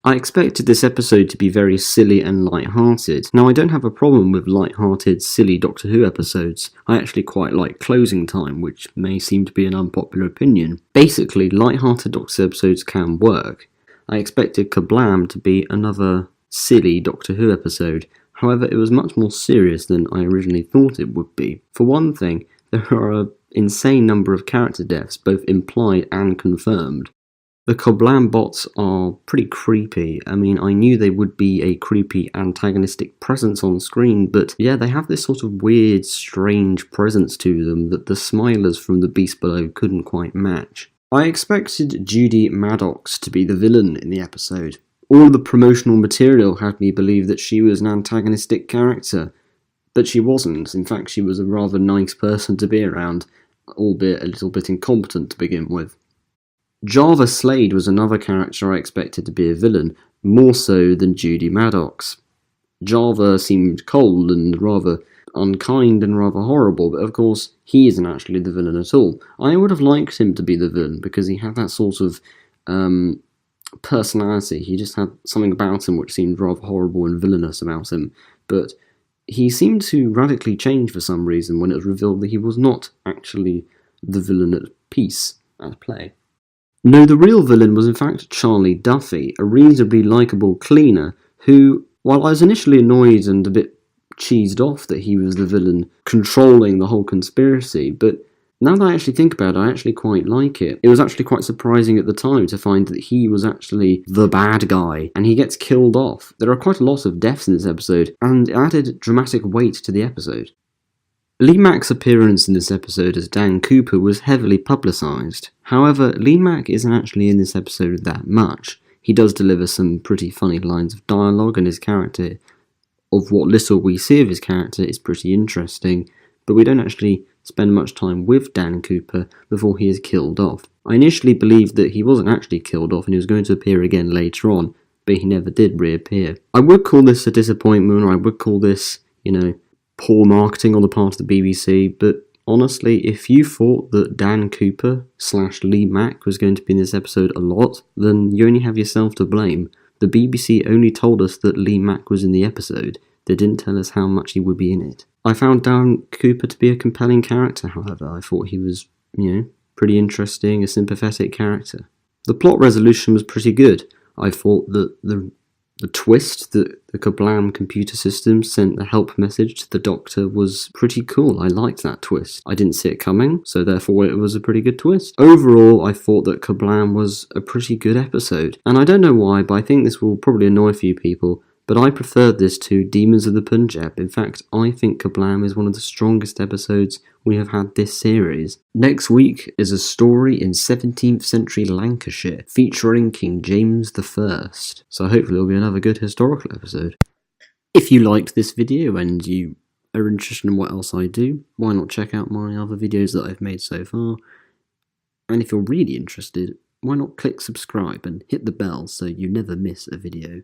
I expected this episode to be very silly and light-hearted. Now, I don't have a problem with light-hearted, silly Doctor Who episodes. I actually quite like Closing Time, which may seem to be an unpopular opinion. Basically, light-hearted Doctor Who episodes can work. I expected Kerblam to be another silly Doctor Who episode. However, it was much more serious than I originally thought it would be. For one thing, there are an insane number of character deaths, both implied and confirmed. The Kerblam bots are pretty creepy. I mean, I knew they would be a creepy antagonistic presence on screen, but yeah, they have this sort of weird, strange presence to them that the Smilers from The Beast Below couldn't quite match. I expected Judi Murdock to be the villain in the episode. All the promotional material had me believe that she was an antagonistic character, but she wasn't. In fact, she was a rather nice person to be around, albeit a little bit incompetent to begin with. Java Slade was another character I expected to be a villain, more so than Judi Murdock's. Java seemed cold and rather unkind and rather horrible, but of course he isn't actually the villain at all. I would have liked him to be the villain because he had that sort of personality. He just had something about him which seemed rather horrible and villainous about him, but he seemed to radically change for some reason when it was revealed that he was not actually the villain at peace, at play. No, the real villain was in fact Charlie Duffy, a reasonably likeable cleaner who, while I was initially annoyed and a bit cheesed off that he was the villain controlling the whole conspiracy, but now that I actually think about it, I actually quite like it. It was actually quite surprising at the time to find that he was actually the bad guy, and he gets killed off. There are quite a lot of deaths in this episode, and it added dramatic weight to the episode. Lee Mack's appearance in this episode as Dan Cooper was heavily publicised. However, Lee Mack isn't actually in this episode that much. He does deliver some pretty funny lines of dialogue, and his character, of what little we see of his character, is pretty interesting, but we don't actually spend much time with Dan Cooper before he is killed off. I initially believed that he wasn't actually killed off and he was going to appear again later on, but he never did reappear. I would call this a disappointment, or I would call this, poor marketing on the part of the BBC, but honestly, if you thought that Dan Cooper / Lee Mack was going to be in this episode a lot, then you only have yourself to blame. The BBC only told us that Lee Mack was in the episode. They didn't tell us how much he would be in it. I found Dan Cooper to be a compelling character, however. I thought he was, pretty interesting, a sympathetic character. The plot resolution was pretty good. I thought that the twist that the Kerblam computer system sent the help message to the Doctor was pretty cool. I liked that twist. I didn't see it coming, so therefore it was a pretty good twist. Overall, I thought that Kerblam was a pretty good episode. And I don't know why, but I think this will probably annoy a few people, but I preferred this to Demons of the Punjab. In fact, I think Kerblam is one of the strongest episodes we have had this series. Next week is a story in 17th century Lancashire featuring King James I. So hopefully it'll be another good historical episode. If you liked this video and you are interested in what else I do, why not check out my other videos that I've made so far? And if you're really interested, why not click subscribe and hit the bell so you never miss a video.